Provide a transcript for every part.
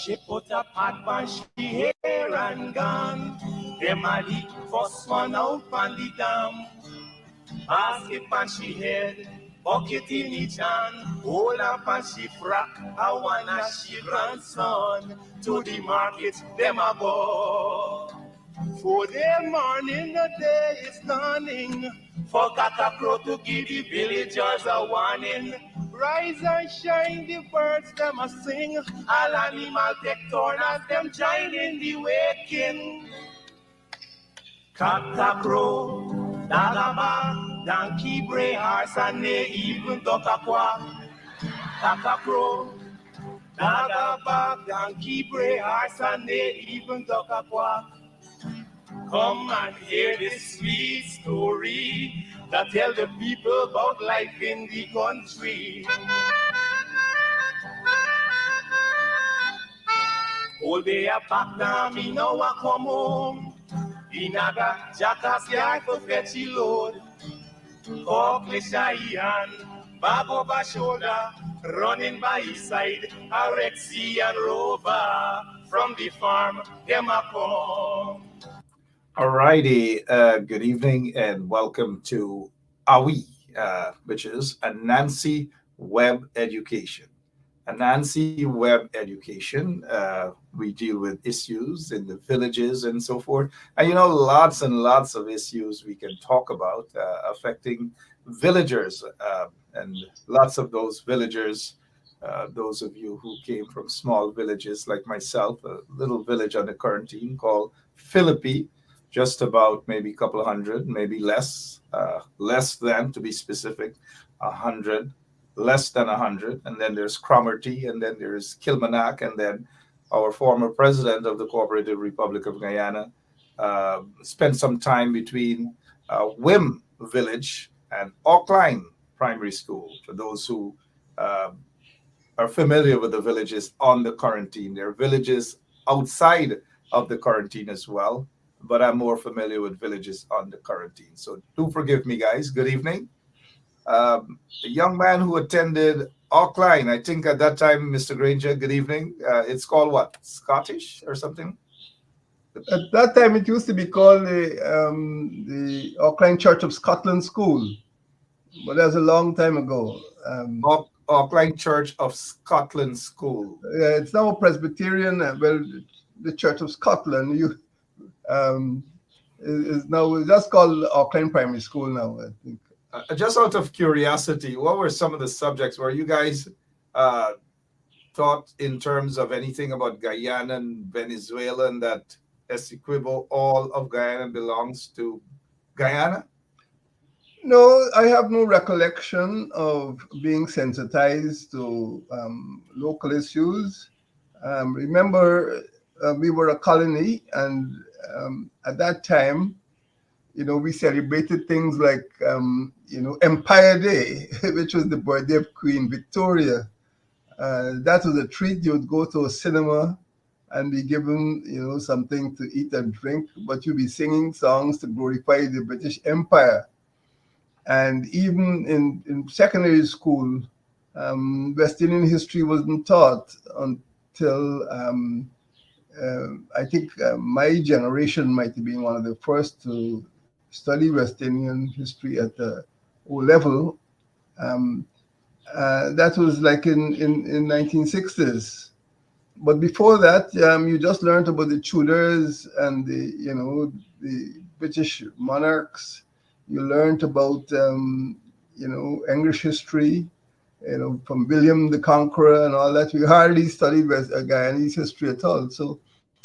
She put a pot on she hair and gone. Them a the first one out on the dam. Basket on she head, bucket in each hand. Hold up on she frack, I wanna she grandson. To the market, them a go. For the morning, the day is dawning. For Cockacrow to give the villagers a warning. Rise and shine, the birds them a sing. All animal take turn as them join in the waking. Cockacrow, dagaba, donkey bray, horse and they even duck a quack. Cockacrow, dagaba, donkey bray, horse and they even duck a quack. Come and hear this sweet story that tell the people about life in the country. Oh, they are back now, me now I come home. Inaga, jackass yard for fetchy load. Cockle shy hand, bag over shoulder, running by his side, a Rexy and Rover. From the farm, them a come. Alrighty, good evening and welcome to AWI, which is Anansi Web Education. Anansi Web Education, we deal with issues in the villages and so forth. And lots and lots of issues we can talk about affecting villagers. And lots of those villagers, those of you who came from small villages like myself, a little village on the quarantine called Philippi, just about maybe a couple of hundred, maybe less than, to be specific, 100, less than 100. And then there's Cromarty, and then there's Kilmarnock, and then our former president of the Cooperative Republic of Guyana spent some time between Wim Village and Auckline Primary School. For those who are familiar with the villages on the quarantine, there are villages outside of the quarantine as well, but I'm more familiar with villages on the quarantine. So do forgive me, guys. Good evening. A young man who attended Auckline, I think at that time, Mr. Granger, good evening. It's called what? Scottish or something? At that time, it used to be called the Auckland Church of Scotland School, but that's a long time ago. Auckland Church of Scotland School. It's now Presbyterian. The Church of Scotland is now just called Auckland Primary School now, I think. Just out of curiosity, what were some of the subjects? Were you guys taught in terms of anything about Guyana and Venezuela, and that Essequibo, all of Guyana belongs to Guyana? No, I have no recollection of being sensitized to local issues. Remember, we were a colony, and at that time, we celebrated things like, Empire Day, which was the birthday of Queen Victoria. That was a treat. You would go to a cinema and be given, something to eat and drink, but you'd be singing songs to glorify the British Empire. And even in secondary school, West Indian history wasn't taught until I think my generation might have been one of the first to study West Indian history at the O level. That was like in 1960s. But before that, you just learned about the Tudors and the British monarchs. You learned about English history, from William the Conqueror and all that. We hardly studied Guyanese history at all. So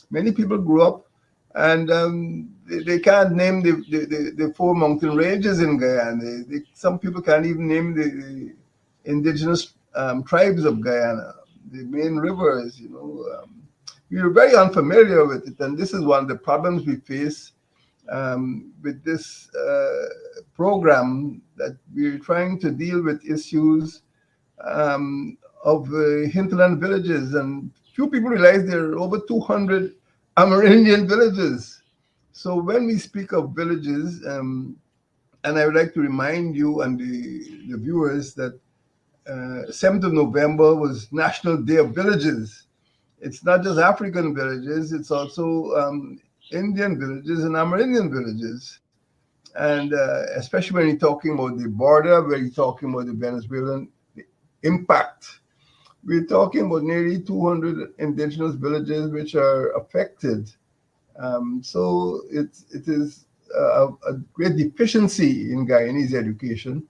many people grew up, and they can't name the four mountain ranges in Guyana. Some people can't even name the indigenous tribes of Guyana, the main rivers. We were very unfamiliar with it, and this is one of the problems we face with this program, that we're trying to deal with issues of hinterland villages, and few people realize there are over 200 Amerindian villages. So when we speak of villages, and I would like to remind you and the viewers that 7th of November was National Day of Villages. It's not just African villages, it's also Indian villages and Amerindian villages. And especially when you're talking about the border, where you're talking about the Venezuelan impact, we're talking about nearly 200 indigenous villages which are affected. So it is a great deficiency in Guyanese education,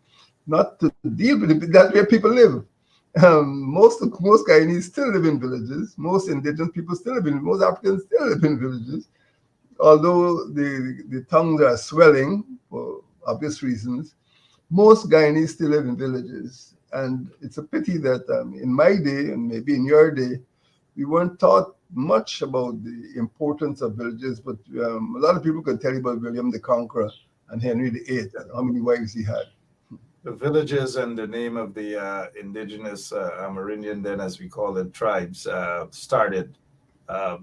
not to deal with it. That's where people live. Most Guyanese still live in villages. Most indigenous people still live in. Most Africans still live in villages. Although the tongues are swelling for obvious reasons, most Guyanese still live in villages. And it's a pity that in my day, and maybe in your day, we weren't taught much about the importance of villages, but a lot of people can tell you about William the Conqueror and Henry VIII and how many wives he had. The villages and the name of the indigenous Amerindian, then as we call it, tribes, started uh,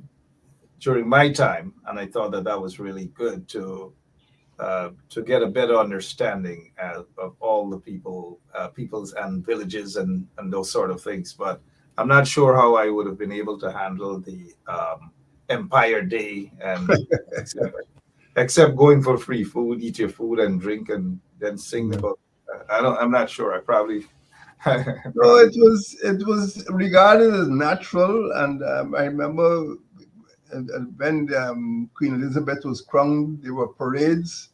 during my time, and I thought that that was really good to get a better understanding of all the peoples and villages and those sort of things. But I'm not sure how I would have been able to handle the Empire Day and except, except going for free food, eat your food and drink, and then sing about. I don't. I'm not sure. I probably, No, probably. it was regarded as natural, and I remember when Queen Elizabeth was crowned, there were parades.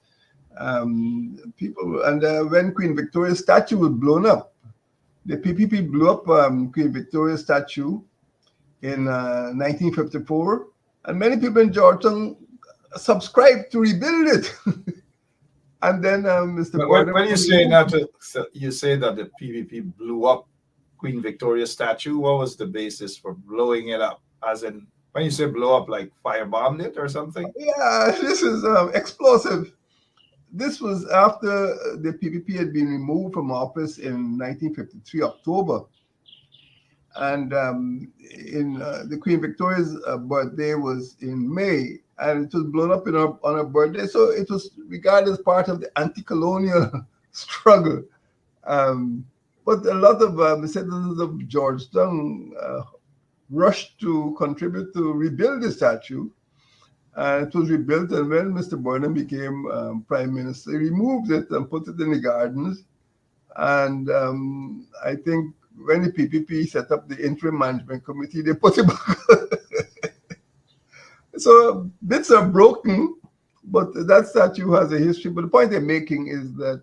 People and when Queen Victoria's statue was blown up, the PPP blew up Queen Victoria's statue in 1954, and many people in Georgetown subscribed to rebuild it. And then Mr. But Borden when you say not to, so you say that the PVP blew up Queen Victoria's statue. What was the basis for blowing it up? As in, when you say blow up, like firebombed it or something? yeah, this is explosive. This was after the PPP had been removed from office in 1953 October, and in the Queen Victoria's birthday was in May, and it was blown up on her birthday. So it was regarded as part of the anti-colonial struggle. Um, but a lot of citizens of Georgetown rushed to contribute to rebuild the statue. And it was rebuilt, and when Mr. Burnham became prime minister, he removed it and put it in the gardens. And I think when the PPP set up the interim management committee, they put it back. So bits are broken, but that statue has a history. But the point they're making is that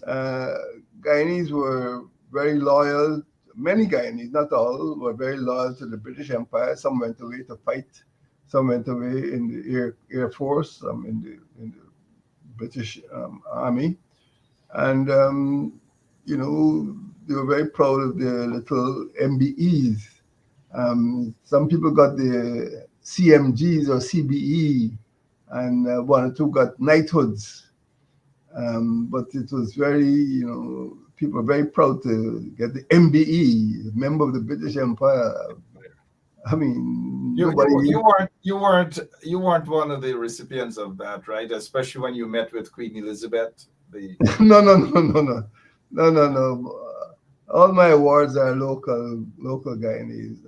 uh, Guyanese were very loyal. Many Guyanese, not all, were very loyal to the British Empire. Some went away to fight. Some went away in the Air Force, some in the British Army. And, they were very proud of their little MBEs. Some people got the CMGs or CBE, and one or two got knighthoods. But it was very, people were very proud to get the MBE, member of the British Empire. I mean, You, nobody. you you weren't you weren't one of the recipients of that, right? Especially when you met with Queen Elizabeth. The No, no, no, no, no, no, no, no. All my awards are local Guyanese.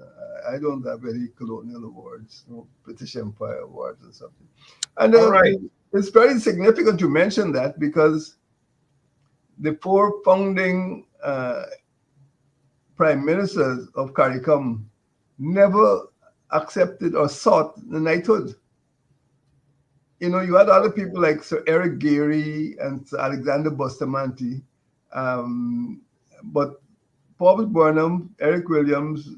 I don't have any colonial awards, no British Empire awards or something. And all right. it's very significant to mention that because the four founding prime ministers of CARICOM never accepted or sought the knighthood. You had other people like Sir Eric Gairy and Sir Alexander Bustamante, but Paul Burnham, Eric Williams,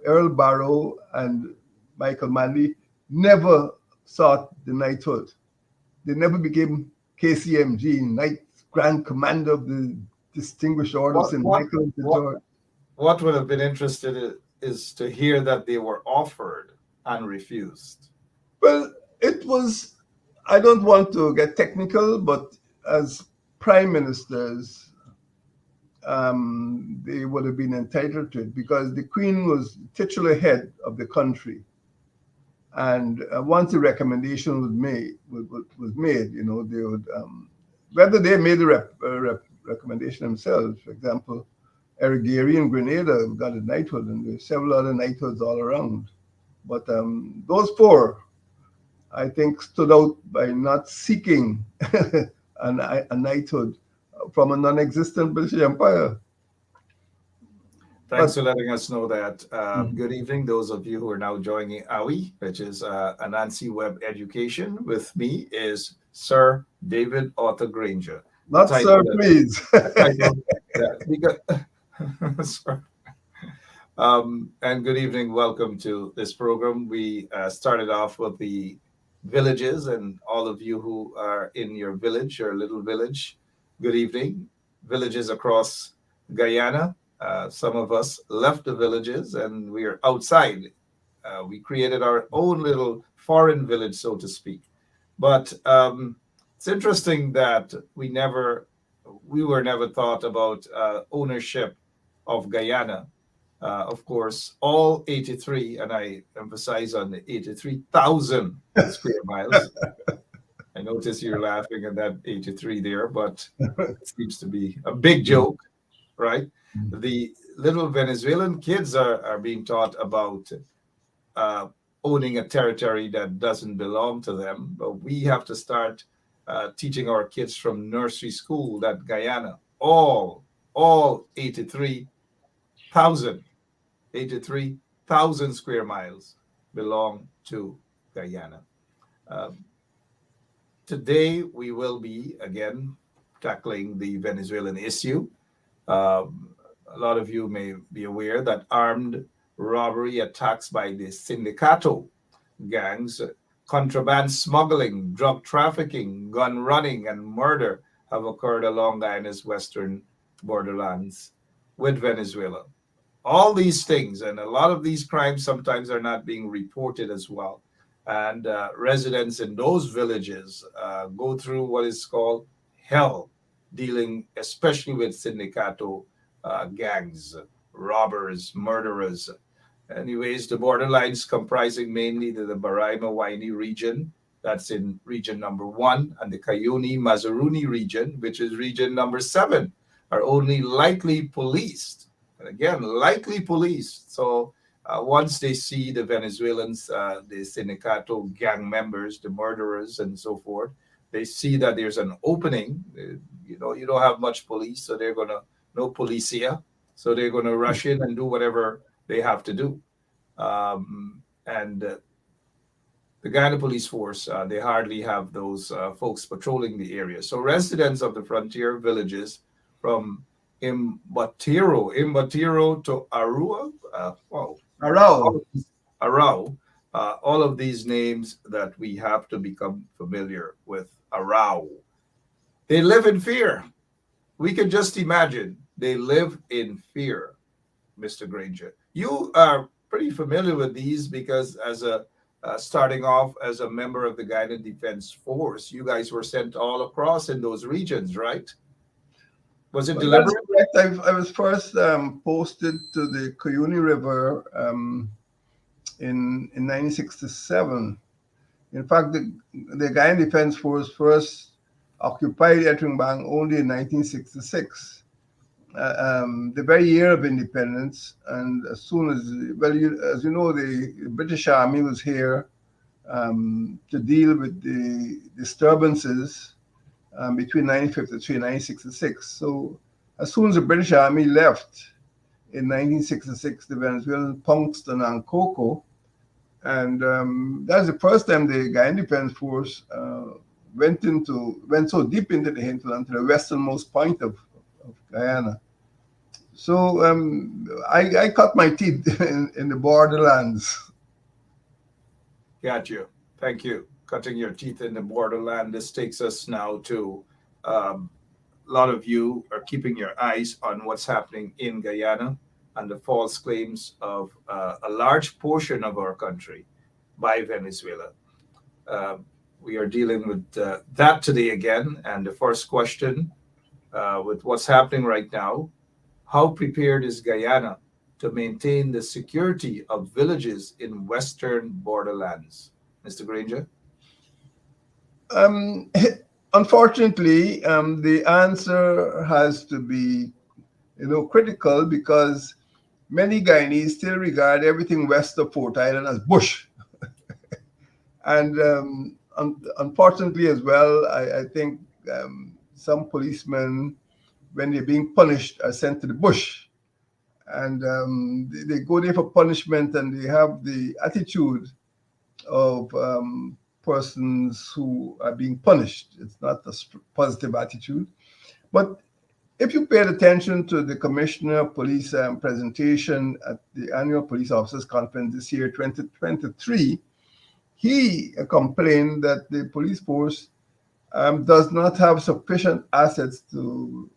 Earl Barrow, and Michael Manley never sought the knighthood. They never became KCMG, Knight Grand Commander of the Distinguished Order of What St. what Michael and St. what George. what would have been interested is to hear that they were offered and refused. Well, it was, I don't want to get technical, but as prime ministers, they would have been entitled to it because the Queen was titular head of the country. And once the recommendation was made, they would, whether they made the recommendation themselves, for example, Erigeri and Grenada got a knighthood, and there's several other knighthoods all around. But those four, I think, stood out by not seeking a knighthood from a non-existent British Empire. Thanks But for letting us know that. Mhm. Good evening, those of you who are now joining AWI, which is Anansi Web Education. With me is Sir David Arthur Granger. A Not title sir, that, please. a title that, because, sorry. And good evening, welcome to this program. We started off with the villages, and all of you who are in your village, your little village, good evening. Villages across Guyana. Some of us left the villages and we are outside. We created our own little foreign village, so to speak. But it's interesting that we were never thought about ownership of Guyana. Of course, all 83, and I emphasize on the 83,000 square miles. I notice you're laughing at that 83 there, but it seems to be a big joke, right? The little Venezuelan kids are being taught about uh, owning a territory that doesn't belong to them, but we have to start teaching our kids from nursery school that Guyana, all 83,000 square miles belong to Guyana. Um, Today, we will be again tackling the Venezuelan issue. Um, a lot of you may be aware that armed robbery attacks by the Sindicato gangs, contraband smuggling, drug trafficking, gun running, and murder have occurred along Guyana's western borderlands with Venezuela. All these things, and a lot of these crimes sometimes are not being reported as well. And residents in those villages go through what is called hell, dealing especially with Sindicato gangs, robbers, murderers. Anyways, the borderlines comprising mainly the Baraima Waini region, that's in region number 1, and the Cayuni Mazaruni region, which is region number 7, are only lightly policed. And again, lightly policed. So once they see the Venezuelans, the Sindicato gang members, the murderers, and so forth, they see that there's an opening. You don't have much police, so they're gonna no policia, so they're gonna rush in and do whatever they have to do. And the Guyana Police Force, they hardly have those folks patrolling the area. So residents of the frontier villages from Imbatiro to Arua, wow, Around. Arau, all of these names that we have to become familiar with. Arau. They live in fear. We can just imagine they live in fear, Mr. Granger. You are pretty familiar with these because as a starting off as a member of the Guyana Defense Force, you guys were sent all across in those regions, right? Was it But that's deliberate? correct. I was first posted to the Cuyuni River in 1967. In fact, the Guyana Defense Force first occupied Etringbang only in 1966, the very year of independence. And as soon as, well, as you know, the British Army was here to deal with the disturbances between 1953 and 1966. So as soon as the British Army left in 1966, the Venezuelan punked on Ankoko. And that's the first time the Guyana Defense Force went so deep into the hinterland to the westernmost point of Guyana. So I cut my teeth in the borderlands. Got you. Thank you. Cutting your teeth in the borderland. This takes us now to a lot of you are keeping your eyes on what's happening in Guyana and the false claims of a large portion of our country by Venezuela. Uh, we are dealing with that today again. And the first question with what's happening right now, how prepared is Guyana to maintain the security of villages in western borderlands? Mr. Granger? Um, Unfortunately, the answer has to be critical because many Guyanese still regard everything west of Fort Island as bush. And unfortunately, as well, I think some policemen, when they're being punished, are sent to the bush. And they go there for punishment, and they have the attitude of persons who are being punished. It's not a positive attitude. But if you paid attention to the Commissioner of Police presentation at the annual Police Officers Conference this year, 2023, he complained that the police force does not have sufficient assets to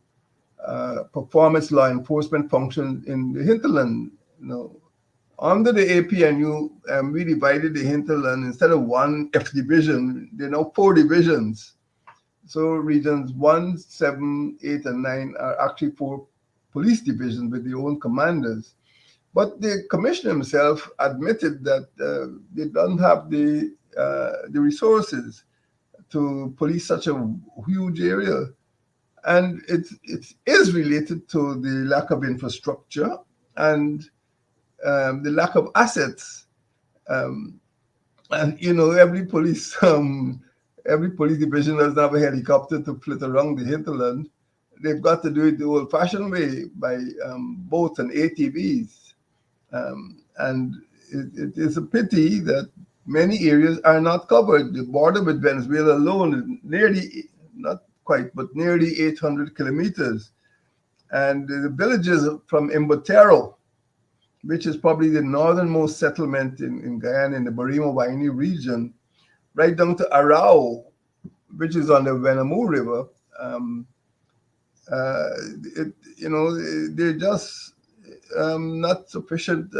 perform its law enforcement function in the hinterland. Under the APNU, we divided the hinterland. Instead of one F division, there are now 4 divisions. So regions 1, 7, 8, and 9 are actually 4 police divisions with their own commanders. But the commissioner himself admitted that they don't have the resources to police such a huge area. And it is related to the lack of infrastructure and the lack of assets. And every police division doesn't have a helicopter to flit around the hinterland. They've got to do it the old-fashioned way by boats and ATVs. And it is a pity that many areas are not covered. The border with Venezuela alone is nearly, not quite, but nearly 800 kilometers. And the villages from Imbotero, which is probably the northernmost settlement in Guyana, in the Barimo-Waini region, right down to Arao, which is on the Venamu River. They're just not sufficient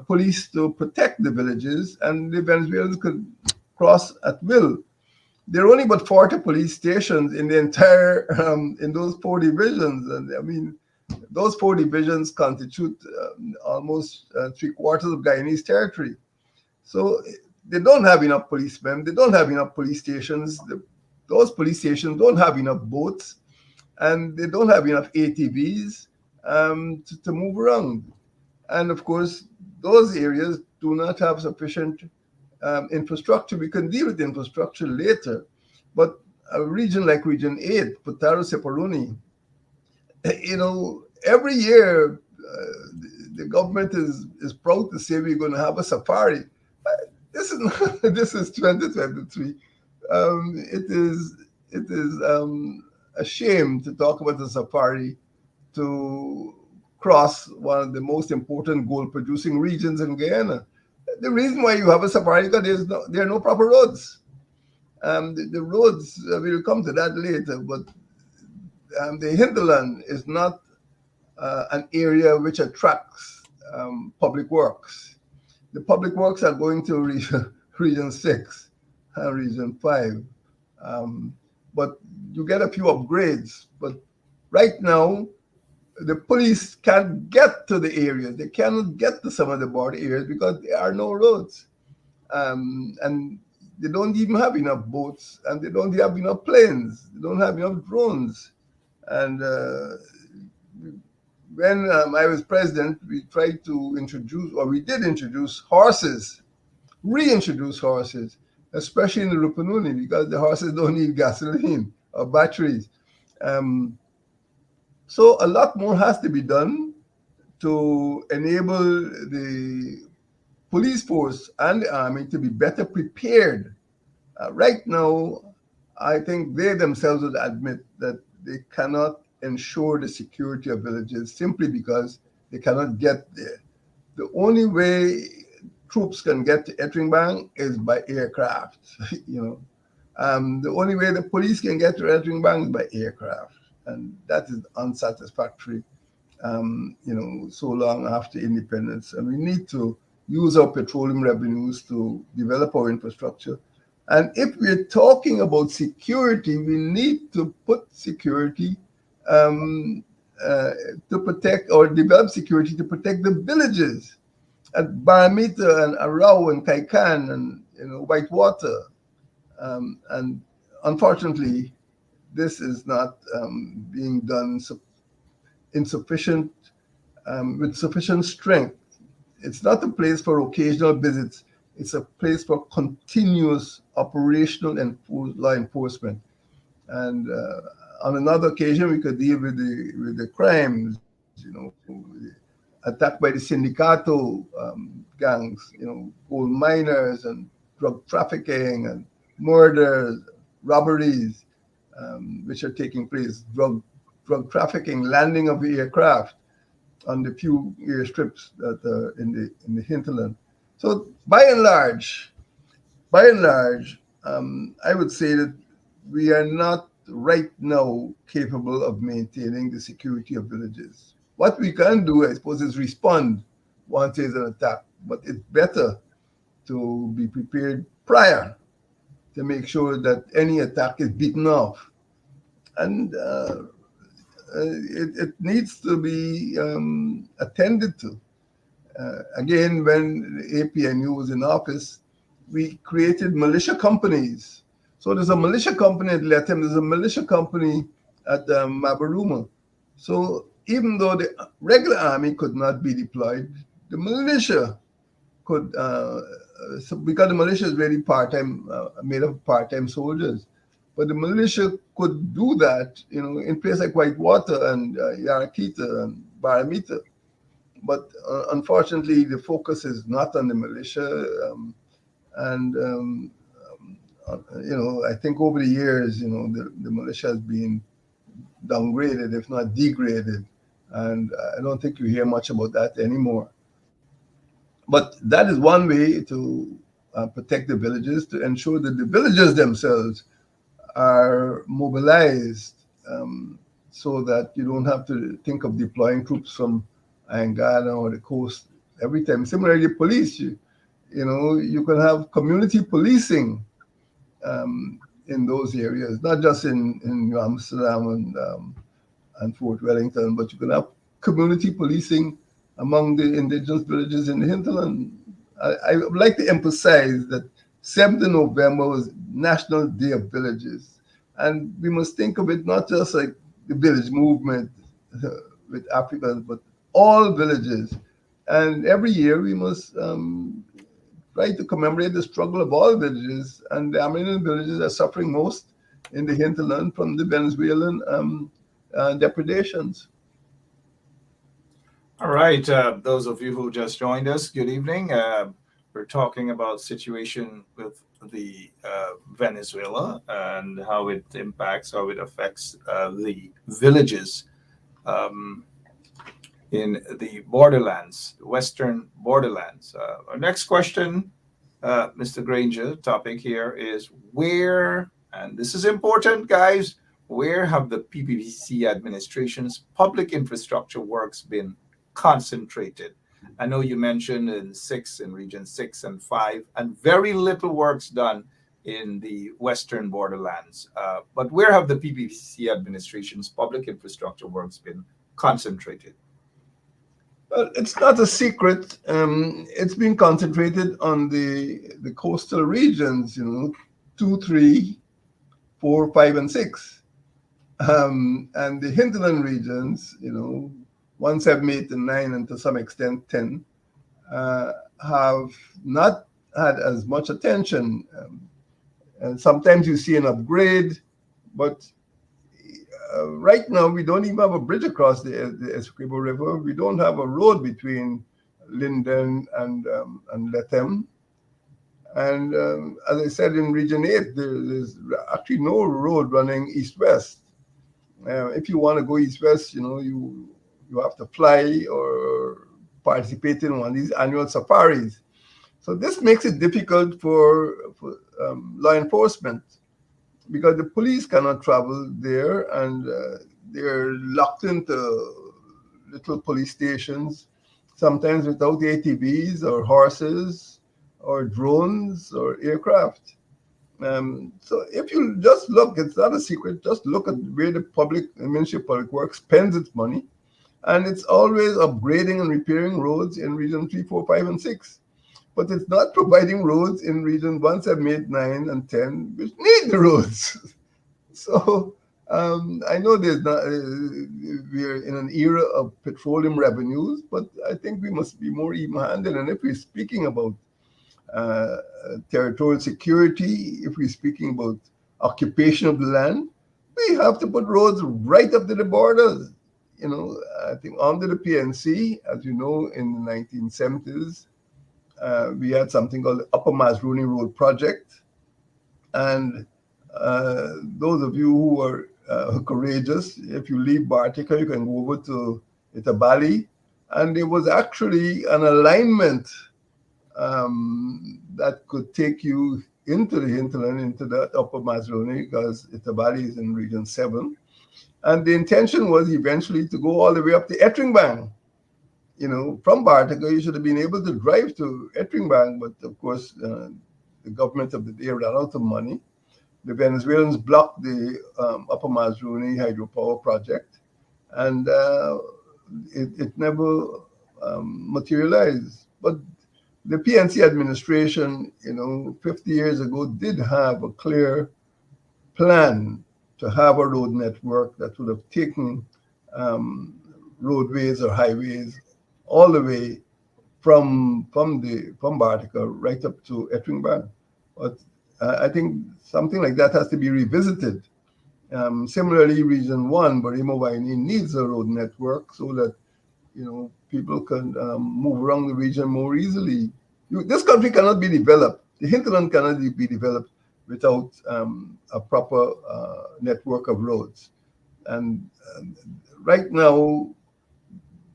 police to protect the villages, and the Venezuelans could cross at will. There are only about 40 police stations in the entire, in those 4 divisions. And I mean, those 4 divisions constitute almost 3/4 of Guyanese territory. So they don't have enough policemen. They don't have enough police stations. Those police stations don't have enough boats, and they don't have enough ATVs to move around. And of course, those areas do not have sufficient infrastructure. We can deal with infrastructure later. But a region like Region 8, Putaro Separuni, every year the government is proud to say we're going to have a safari. This is not, this is 2023. It is a shame to talk about a safari to cross one of the most important gold-producing regions in Guyana. The reason why you have a safari is because there are no proper roads. The roads, we'll come to that later, but the hinterland is not an area which attracts public works. The public works are going to region 6 and region 5. But you get a few upgrades. But right now, the police can't get to the area. They cannot get to some of the border areas because there are no roads. And they don't even have enough boats, and they don't have enough planes. They don't have enough drones. And when I was president, we tried to introduce, or we did introduce horses, reintroduce horses, especially in the Rupununi, because the horses don't need gasoline or batteries. So a lot more has to be done to enable the police force and the army to be better prepared. Right now, I think they themselves would admit that they cannot ensure the security of villages simply because they cannot get there. The only way troops can get to Etringbang is by aircraft. The only way the police can get to Etringbang is by aircraft, and that is unsatisfactory. So long after independence, and we need to use our petroleum revenues to develop our infrastructure. And if we're talking about security, we need to put security to protect, or develop security to protect the villages at Baramita and Arau and Kaikan and Whitewater. And unfortunately, this is not being done insufficient, with sufficient strength. It's not a place for occasional visits. It's a place for continuous operational law enforcement. And on another occasion, we could deal with the crimes, attack by the sindicato gangs, gold miners and drug trafficking and murders, robberies, which are taking place, drug trafficking, landing of the aircraft on the few airstrips that are in the hinterland. So by and large, I would say that we are not right now capable of maintaining the security of villages. What we can do, I suppose, is respond once there's an attack, but it's better to be prepared prior to make sure that any attack is beaten off. And it needs to be attended to. Again, when APNU was in office, we created militia companies. So there's a militia company at Lethem, there's a militia company at Mabaruma. So even though the regular army could not be deployed, the militia could, because the militia is really part-time, made of part-time soldiers. But the militia could do that, in places like Whitewater and Yarakita and Baramita. But unfortunately, the focus is not on the militia. I think over the years, the militia has been downgraded, if not degraded. And I don't think you hear much about that anymore. But that is one way to protect the villages, to ensure that the villagers themselves are mobilized, so that you don't have to think of deploying troops from Guyana or the coast every time. Similarly, police, you can have community policing in those areas, not just in New Amsterdam and Fort Wellington, but you can have community policing among the indigenous villages in the hinterland. I would like to emphasize that 7th of November was National Day of Villages. And we must think of it not just like the village movement with Africans, but all villages. And every year we must try to commemorate the struggle of all villages. And the Amerindian villages are suffering most in the hinterland from the Venezuelan depredations. All right, those of you who just joined us, good evening. We're talking about situation with the Venezuela and how it impacts, how it affects the villages in the borderlands, the western borderlands. Our next question, Mr. Granger, topic here is where, and this is important, guys, where have the PPPC administration's public infrastructure works been concentrated? I know you mentioned in region 6 and 5, and very little works done in the western borderlands. But where have the PPPC administration's public infrastructure works been concentrated? Well, it's not a secret. It's been concentrated on the coastal regions, 2, 3, 4, 5, and 6. And the hinterland regions, 1, 7, 8, and 9, and to some extent 10, have not had as much attention. And sometimes you see an upgrade, but right now we don't even have a bridge across the Essequibo River. We don't have a road between Linden and Lethem. And as I said, in Region 8, there's actually no road running east-west. If you want to go east-west, you have to fly or participate in one of these annual safaris. So this makes it difficult for law enforcement, because the police cannot travel there, and they're locked into little police stations, sometimes without ATVs or horses or drones or aircraft. So if you just look, it's not a secret, just look at where the Ministry of Public Works spends its money. And it's always upgrading and repairing roads in Region 3, 4, 5, and 6. But it's not providing roads in Region 1, 7, 8, 9, and 10, which need the roads. So I know there's not, we're in an era of petroleum revenues, but I think we must be more even-handed. And if we're speaking about uh, territorial security, if we're speaking about occupation of the land, we have to put roads right up to the borders. I think under the PNC, as you know, in the 1970s, we had something called the Upper Mazruni Road Project. And those of you who are courageous, if you leave Bartica, you can go over to Itabali. And there was actually an alignment that could take you into the hinterland, into the Upper Mazruni, because Itabali is in Region 7. And the intention was eventually to go all the way up to Ettringbang. From Bartica, you should have been able to drive to Ettringbang, but of course, the government of the day ran out of money. The Venezuelans blocked the Upper Mazruni hydropower project, and it never materialized. But the PNC administration, 50 years ago, did have a clear plan to have a road network that would have taken roadways or highways all the way from Bartica right up to Ettringbang. But I think something like that has to be revisited. Similarly, Region 1, Barimo Waini needs a road network so that people can move around the region more easily. This country cannot be developed. The hinterland cannot be developed without a proper network of roads. And right now,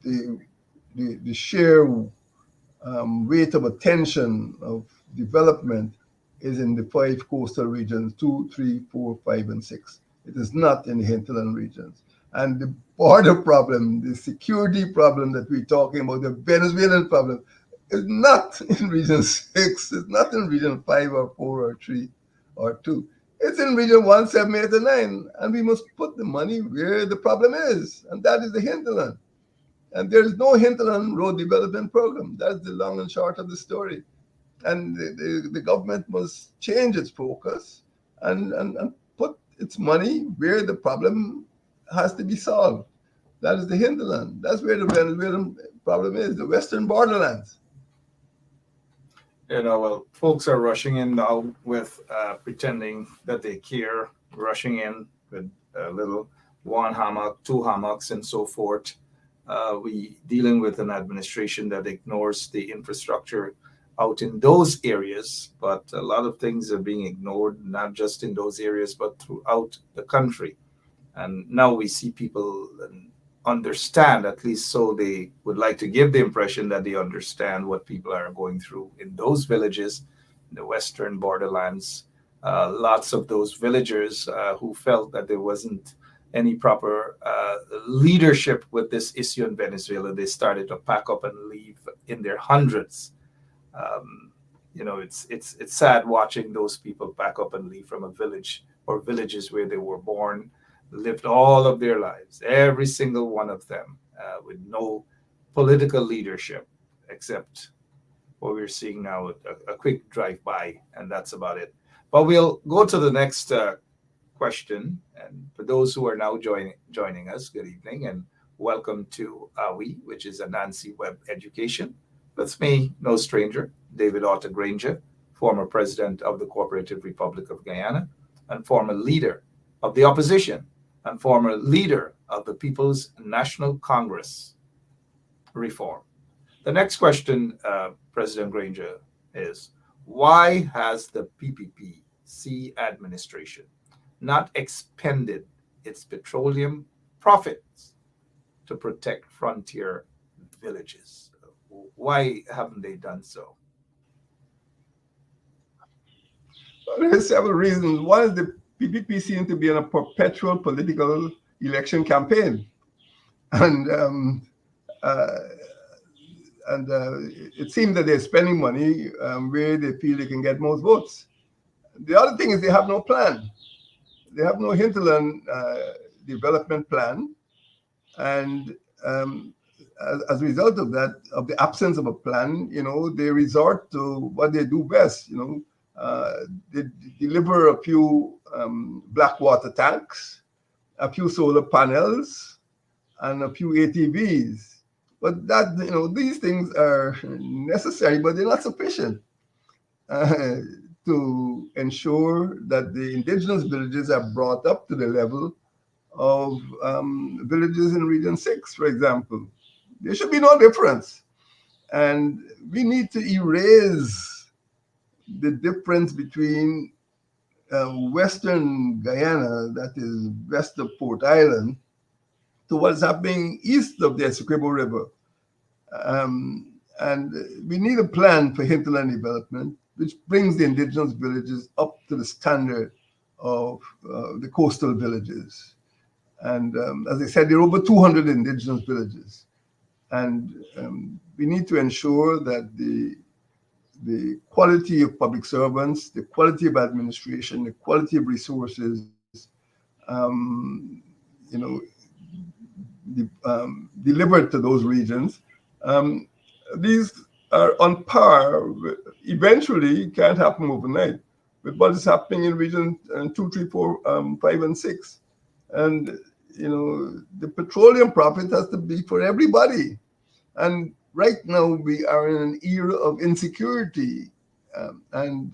the sheer weight of attention of development is in the 5 coastal regions, 2, 3, 4, 5, and 6. It is not in the hinterland regions. And the border problem, the security problem that we're talking about, the Venezuelan problem, is not in region 6. It's not in region 5 or 4 or 3 or 2. It's in region 1, 7, 8, and 9. And we must put the money where the problem is, and that is the hinterland. And there is no hinterland road development program. That's the long and short of the story. And the government must change its focus and put its money where the problem has to be solved. That is the hinterland. That's where the Venezuelan problem is, the western borderlands. Well, folks are rushing in now with pretending that they care, rushing in with a little 1 hammock, 2 hammocks, and so forth. We dealing with an administration that ignores the infrastructure out in those areas, but a lot of things are being ignored, not just in those areas, but throughout the country. And now we see people understand, at least so they would like to give the impression that they understand what people are going through in those villages, in the western borderlands. Lots of those villagers who felt that there wasn't any proper leadership with this issue in Venezuela, they started to pack up and leave in their hundreds. It's sad watching those people pack up and leave from a village or villages where they were born, lived all of their lives, every single one of them, with no political leadership except what we're seeing now, a quick drive-by, and that's about it. But we'll go to the next question. And for those who are now joining us, good evening and welcome to AWI, which is Anansi Web Education. That's me, no stranger, David Otter Granger, former president of the Cooperative Republic of Guyana and former leader of the opposition and former leader of the People's National Congress Reform. The next question, President Granger, is why has the PPPC administration not expended its petroleum profits to protect frontier villages? Why haven't they done so? Well, there are several reasons. One is the PPP seems to be in a perpetual political election campaign. And it seems that they're spending money where they feel they can get most votes. The other thing is they have no plan. They have no hinterland development plan. And as a result of that, of the absence of a plan, they resort to what they do best. They deliver a few black water tanks a few solar panels, and a few ATVs. But that, these things are necessary, but they're not sufficient uh, to ensure that the indigenous villages are brought up to the level of villages in Region 6, for example. There should be no difference. And we need to erase the difference between Western Guyana, that is west of Port Island, to what's happening east of the Essequibo River. And we need a plan for hinterland development, which brings the indigenous villages up to the standard of the coastal villages. And as I said, there are over 200 indigenous villages. And we need to ensure that the quality of public servants, the quality of administration, the quality of resources, delivered to those regions. These are on par. Eventually, it can't happen overnight, with what is happening in region 2, 3, 4, 5, and 6. And the petroleum profit has to be for everybody. And right now, we are in an era of insecurity, and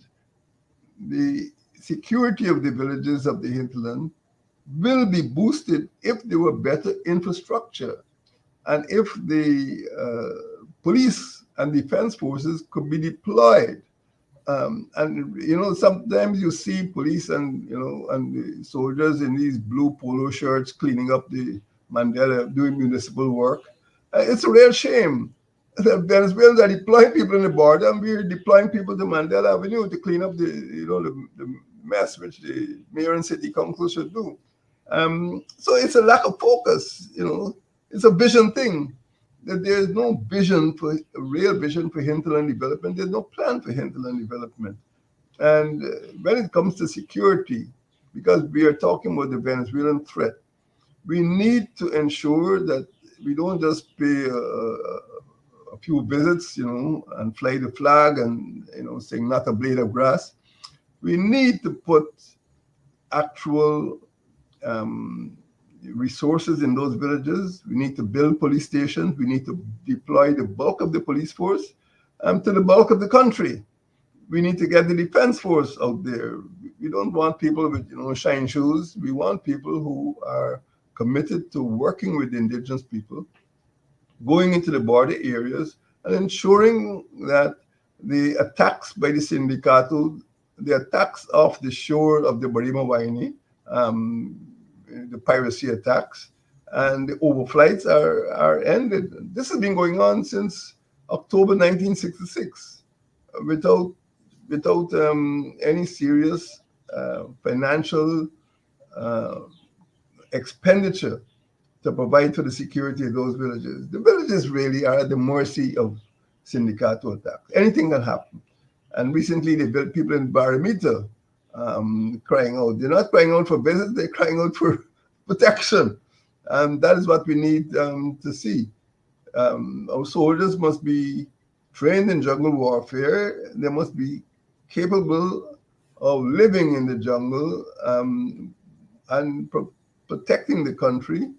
the security of the villages of the hinterland will be boosted if there were better infrastructure and if the police and defense forces could be deployed. And sometimes you see police and the soldiers in these blue polo shirts cleaning up the Mandela, doing municipal work. It's a real shame. The Venezuelans are deploying people in the border, and we're deploying people to Mandela Avenue to clean up the mess which the mayor and city council should do. So it's a lack of focus. It's a vision thing. That there's no real vision for hinterland development. There's no plan for hinterland development. And when it comes to security, because we are talking about the Venezuelan threat, we need to ensure that we don't just pay a few visits, and fly the flag and, saying not a blade of grass. We need to put actual resources in those villages. We need to build police stations. We need to deploy the bulk of the police force to the bulk of the country. We need to get the defense force out there. We don't want people with shine shoes. We want people who are committed to working with the indigenous people, going into the border areas and ensuring that the attacks by the Sindicato, the attacks off the shore of the Barima Waini, the piracy attacks, and the overflights are ended. This has been going on since October 1966 without any serious financial expenditure to provide for the security of those villages. The villages really are at the mercy of Sindicato attacks. Anything can happen. And recently they built people in Baramita crying out. They're not crying out for visits, they're crying out for protection. And that is what we need to see. Our soldiers must be trained in jungle warfare. They must be capable of living in the jungle and protecting the country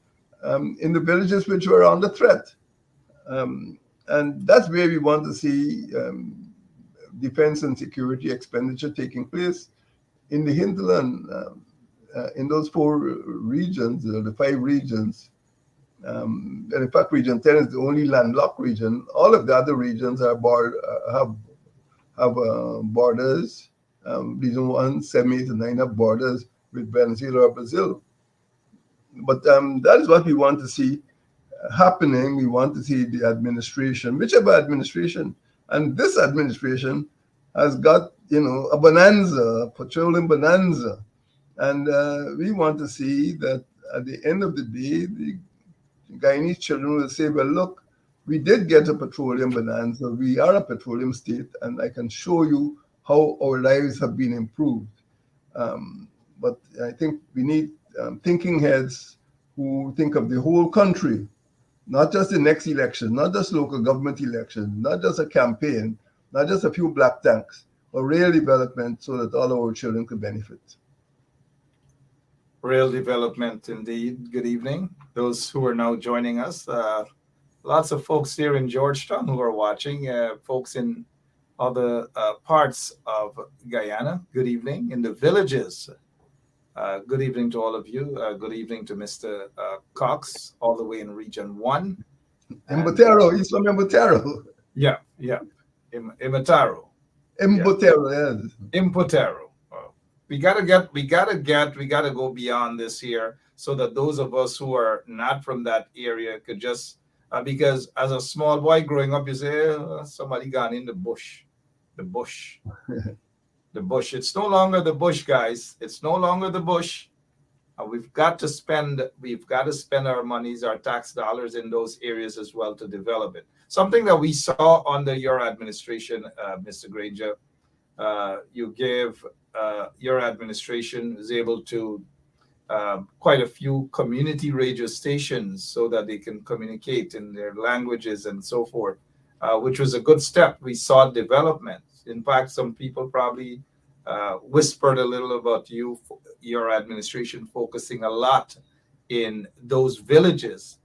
in the villages which were under threat. And that's where we want to see defense and security expenditure taking place in the hinterland, in those 4 regions, the 5 regions. And in fact, Region 10 is the only landlocked region. All of the other regions are have borders. Region 1, 7, 8, and 9 have borders with Venezuela or Brazil. But that is what we want to see happening. We want to see the administration, whichever administration, and this administration has got, a bonanza, a petroleum bonanza. And we want to see that at the end of the day, the Guyanese children will say, well, look, we did get a petroleum bonanza. We are a petroleum state, and I can show you how our lives have been improved. But I think we need thinking heads who think of the whole country, not just the next election, not just local government election, not just a campaign, not just a few black tanks, but real development so that all our children could benefit. Real development indeed. Good evening. Those who are now joining us, lots of folks here in Georgetown who are watching, folks in other parts of Guyana. Good evening. In the villages, good evening to all of you. Good evening to Mr. Cox, all the way in Region 1. And Mbotero, he's from Mbotero. yeah, yeah. Imataro. Yeah. Mbotero, yes. Impotero. We gotta go beyond this here so that those of us who are not from that area could just, because as a small boy growing up, you say, somebody gone in the bush, the bush. It's no longer the bush, guys. It's no longer the bush. We've got to spend our monies, our tax dollars in those areas as well to develop it. Something that we saw under your administration, Mr. Granger, you gave your administration is able to quite a few community radio stations so that they can communicate in their languages and so forth, which was a good step. We saw development. In fact, some people probably whispered a little about your administration focusing a lot in those villages.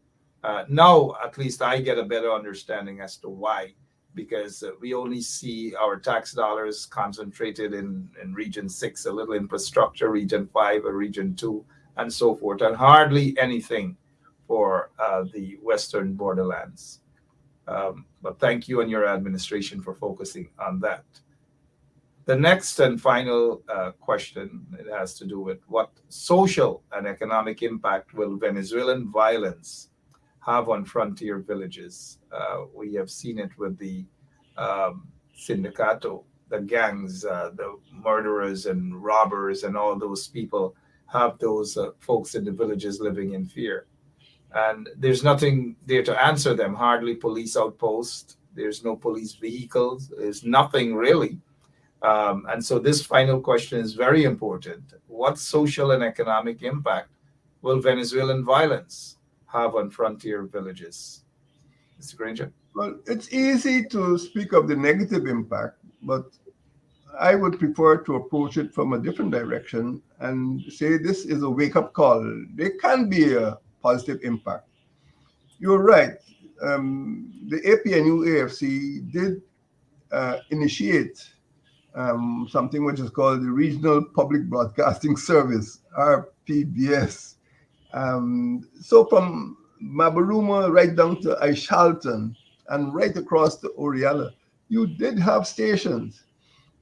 Now, at least I get a better understanding as to why, because we only see our tax dollars concentrated in Region 6, a little infrastructure, Region 5, or Region 2, and so forth, and hardly anything for the Western borderlands. But thank you and your administration for focusing on that. The next and final question, it has to do with what social and economic impact will Venezuelan violence have on frontier villages? We have seen it with the sindicato, the gangs, the murderers and robbers, and all those people have those folks in the villages living in fear. And there's nothing there to answer them, hardly police outposts. There's no police vehicles. There's nothing really. And so this final question is very important. What social and economic impact will Venezuelan violence have on frontier villages? Mr. Granger? Well, it's easy to speak of the negative impact, but I would prefer to approach it from a different direction and say this is a wake-up call. There can be a positive impact. You're right. The APNU AFC did initiate something which is called the Regional Public Broadcasting Service, RPBS. So from Mabaruma right down to Aishalton and right across to Oriala, you did have stations.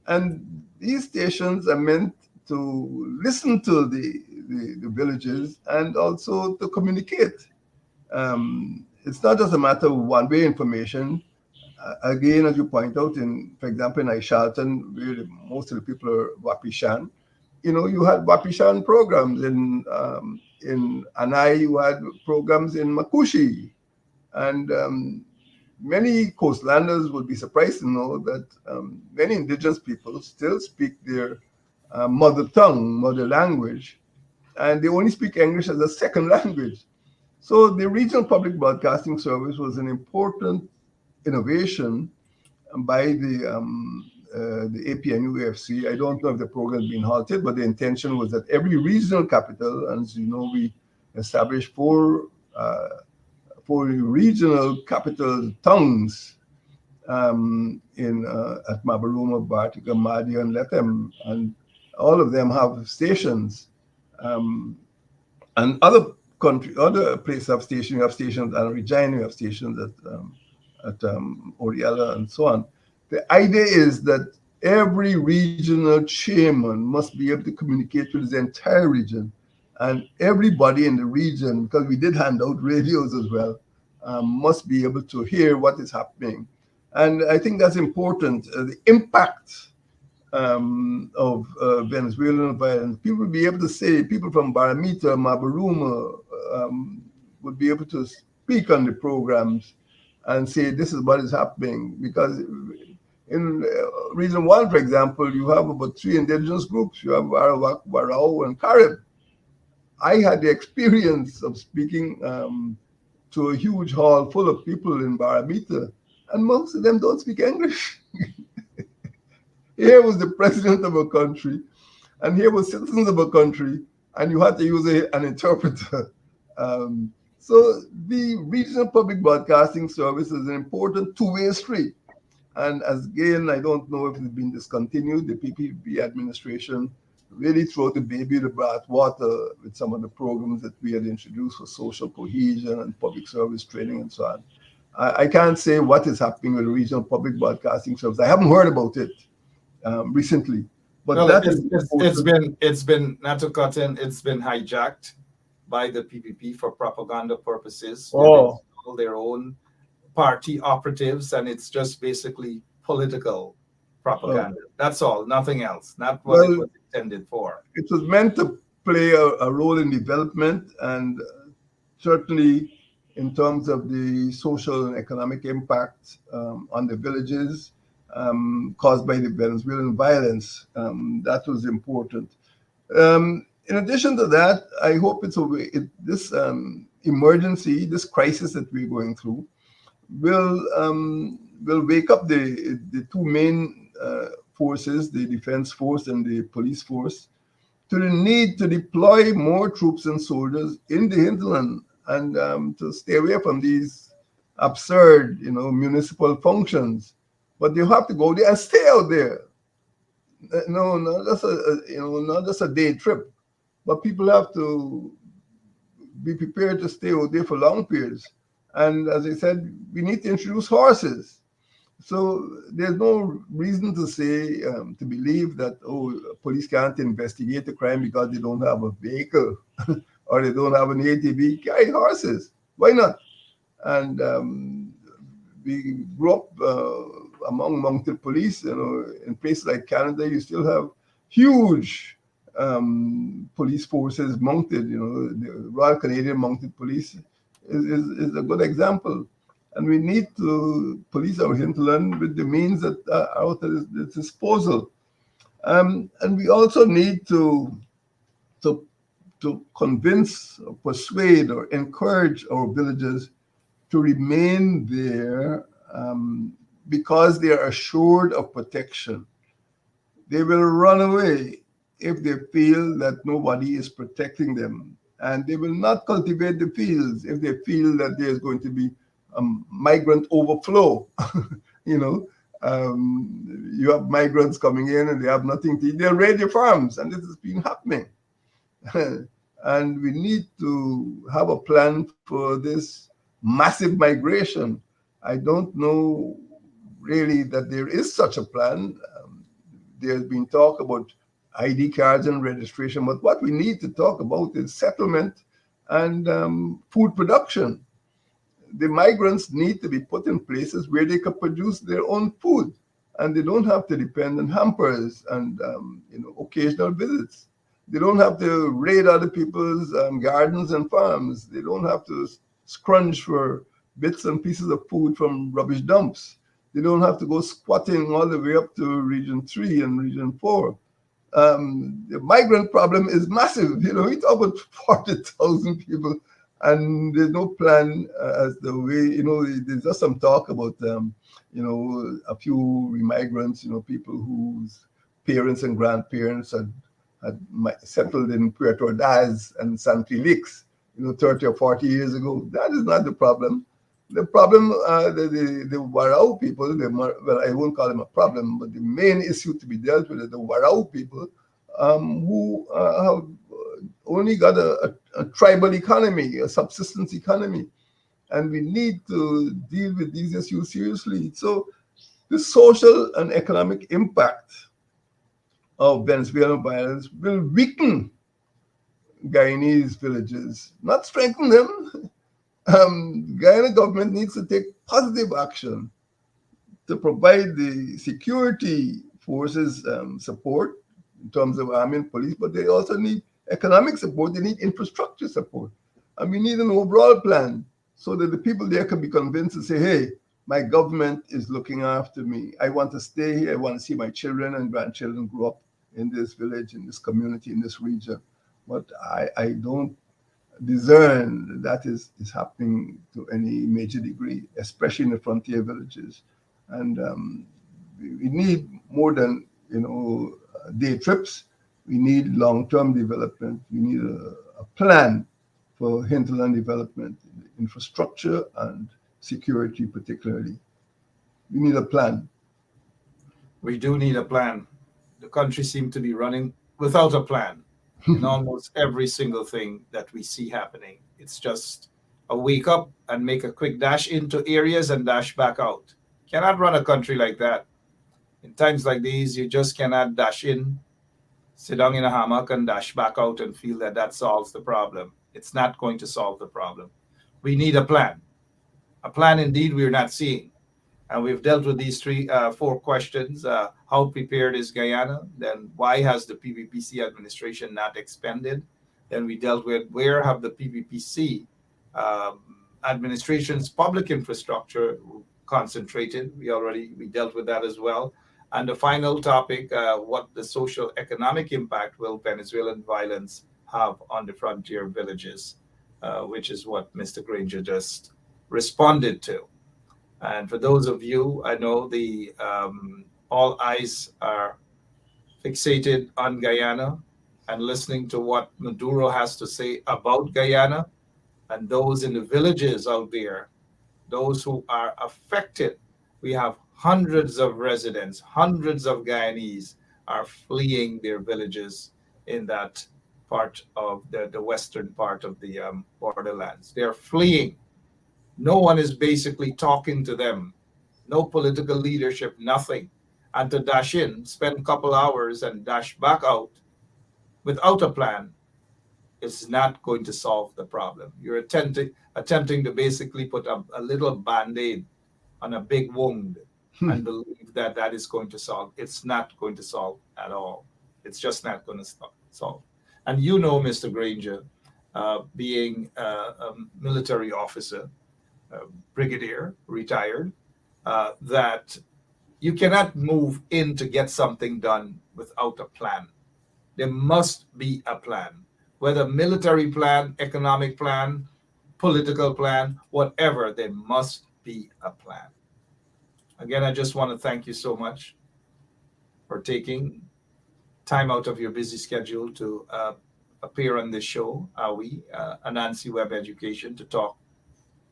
And these stations are meant to listen to the villages and also to communicate. It's not just a matter of one-way information. Again, as you point out, for example, in Aishalton, where most of the people are Wapishan, you had Wapishan programs. In Anai, you had programs in Makushi. And many coastlanders would be surprised to know that many indigenous people still speak their mother tongue, mother language, and they only speak English as a second language. So the Regional Public Broadcasting Service was an important innovation by the APNU AFC. I don't know if the program has been halted, but the intention was that every regional capital, and as you know, we established four regional capital towns at Mabaruma, Bartica, Mahdia, and Lethem, and all of them have stations. And other places have stations. You have stations at Regina, you have stations at Oriela, and so on. The idea is that every regional chairman must be able to communicate with the entire region, and everybody in the region, because we did hand out radios as well, must be able to hear what is happening. And I think that's important. The impact of Venezuelan violence, people will be able to say, people from Baramita, Mabaruma would be able to speak on the programs and say, this is what is happening. Because in Region 1, for example, you have about 3 indigenous groups. You have Arawak, Warao, and Carib. I had the experience of speaking to a huge hall full of people in Baramita, and most of them don't speak English. Here was the president of a country, and here was citizens of a country, and you had to use an interpreter. So the regional public broadcasting service is an important two-way street. And as again, I don't know if it's been discontinued. The PPP administration really threw the baby the bathwater with some of the programs that we had introduced for social cohesion and public service training and so on. I can't say what is happening with the regional public broadcasting service. I haven't heard about it recently, but Well, that is it's been not to cut in. It's been hijacked by the PPP for propaganda purposes. They've oh installed their own party operatives, and it's just basically political well, propaganda. That's all, nothing else. Not what it well, was intended for. it was meant to play a role in development and certainly in terms of the social and economic impact on the villages caused by the Venezuelan violence. That was important. In addition to that, I hope this emergency, this crisis that we're going through, will wake up the two main forces, the defense force and the police force, to the need to deploy more troops and soldiers in the hinterland and to stay away from these absurd, municipal functions. But you have to go there and stay out there. No, not just a day trip, but people have to be prepared to stay out there for long periods. And as I said, we need to introduce horses. So there's no reason to say, to believe that, police can't investigate a crime because they don't have a vehicle or they don't have an ATV. Carry horses. Why not? And we grew up among mounted police. In places like Canada, you still have huge police forces mounted. The Royal Canadian Mounted Police is a good example. And we need to police our hinterland with the means that are at its disposal. And we also need to convince, or persuade, or encourage our villagers to remain there because they are assured of protection. They will run away if they feel that nobody is protecting them. And they will not cultivate the fields if they feel that there's going to be migrant overflow. You have migrants coming in and they have nothing to eat. They'll raid your farms, and this has been happening. And we need to have a plan for this massive migration. I don't know really that there is such a plan. There's been talk about ID cards and registration, but what we need to talk about is settlement and food production. The migrants need to be put in places where they can produce their own food, and they don't have to depend on hampers and occasional visits. They don't have to raid other people's gardens and farms. They don't have to scrunch for bits and pieces of food from rubbish dumps. They don't have to go squatting all the way up to Region 3 and Region 4. The migrant problem is massive. We talk about 40,000 people, and there's no plan as the way, there's just some talk about, a few migrants, people whose parents and grandparents had settled in Puerto Ordaz and San Felix, 30 or 40 years ago. That is not the problem. The problem, the Warao people, well, I won't call them a problem, but the main issue to be dealt with is the Warao people who have only got a tribal economy, a subsistence economy. And we need to deal with these issues seriously. So the social and economic impact of Venezuelan violence will weaken Guyanese villages, not strengthen them. Guyana government needs to take positive action to provide the security forces support in terms of army and police, but they also need economic support. They need infrastructure support. And we need an overall plan so that the people there can be convinced and say, hey, my government is looking after me. I want to stay here. I want to see my children and grandchildren grow up in this village, in this community, in this region. But I don't discern that is happening to any major degree, especially in the frontier villages. And we need more than day trips. We need long-term development. We need a plan for hinterland development, infrastructure and security particularly. We need a plan. We do need a plan. The country seems to be running without a plan in almost every single thing that we see happening. It's just a wake up and make a quick dash into areas and dash back out. Cannot run a country like that. In times like these, you just cannot dash in, sit down in a hammock and dash back out and feel that that solves the problem. It's not going to solve the problem. We need a plan. A plan indeed we're not seeing. And we've dealt with these four questions. How prepared is Guyana? Then why has the PPPC administration not expanded? Then we dealt with where have the PPPC administration's public infrastructure concentrated? We dealt with that as well. And the final topic, what the social economic impact will Venezuelan violence have on the frontier villages, which is what Mr. Granger just responded to. And for those of you, I know the all eyes are fixated on Guyana and listening to what Maduro has to say about Guyana, and those in the villages out there, those who are affected. We have hundreds of residents, hundreds of Guyanese are fleeing their villages in that part of the western part of the borderlands. They're fleeing. No one is basically talking to them. No political leadership, nothing. And to dash in, spend a couple hours and dash back out without a plan is not going to solve the problem. You're attempting to basically put a little Band-Aid on a big wound and believe that that is going to solve. It's not going to solve at all. It's just not going to solve. And you know, Mr. Granger, being a military officer, brigadier, retired, that you cannot move in to get something done without a plan. There must be a plan, whether military plan, economic plan, political plan, whatever, there must be a plan. Again, I just want to thank you so much for taking time out of your busy schedule to appear on this show, Anansi Web Education, to talk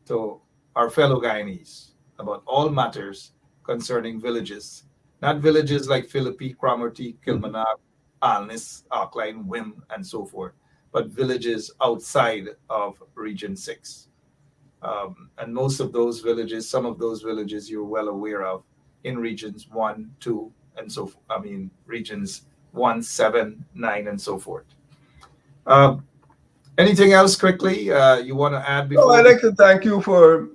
to our fellow Guyanese about all matters concerning villages, not villages like Philippi, Cromarty, Kilmarnock, Alnis, Arkline, Wim, and so forth, but villages outside of Region 6. And most of those villages, some of those villages you're well aware of in regions 1, 2, and so forth. I mean, regions 1, 7, 9, and so forth. Anything else quickly you want to add before? I'd like to thank you for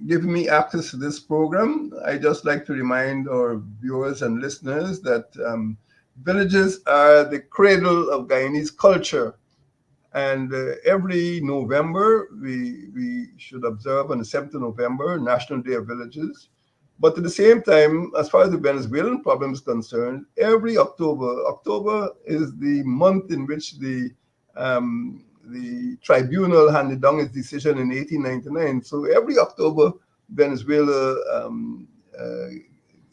giving me access to this program. I just like to remind our viewers and listeners that villages are the cradle of Guyanese culture. And every November, we should observe on the 7th of November, National Day of Villages. But at the same time, as far as the Venezuelan problem is concerned, every October is the month in which the tribunal handed down its decision in 1899. So every October, Venezuela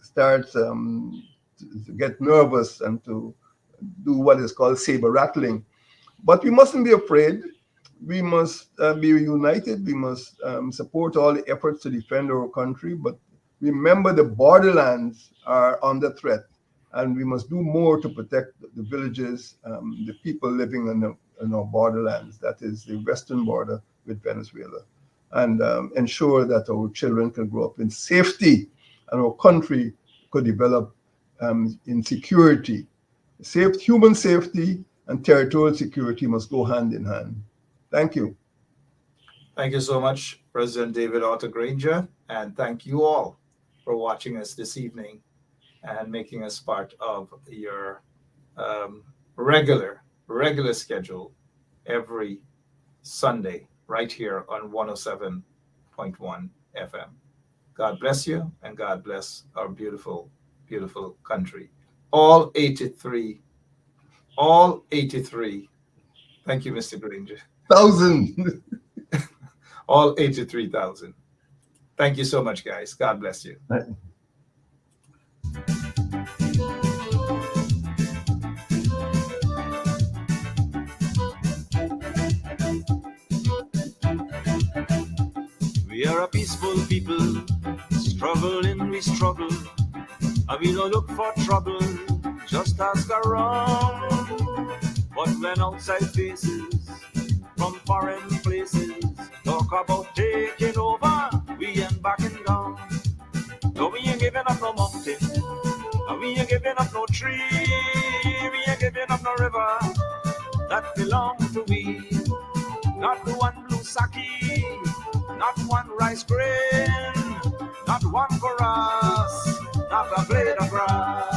starts to get nervous and to do what is called saber rattling. But we mustn't be afraid. We must be united. We must support all the efforts to defend our country. But remember, the borderlands are under threat, and we must do more to protect the villages, the people living in our borderlands, that is the western border with Venezuela, and ensure that our children can grow up in safety and our country could develop in security. Human safety and territorial security must go hand in hand. Thank you. Thank you so much, President David Arthur Granger, and thank you all for watching us this evening and making us part of your regular schedule every Sunday right here on 107.1 FM. God bless you, and God bless our beautiful, beautiful country. All 83. Thank you, Mr. Granger. 1,000. All 83,000. Thank you so much, guys. God bless you. Right. We are a peaceful people, struggling, we struggle, and we don't look for trouble, just ask around. But when outside faces from foreign places talk about taking over, we ain't backing down. No, we ain't giving up no mountain, and we ain't giving up no tree, we ain't giving up no river that belong to we. Not one blue sake, not one rice grain, not one chorus, not a blade of grass.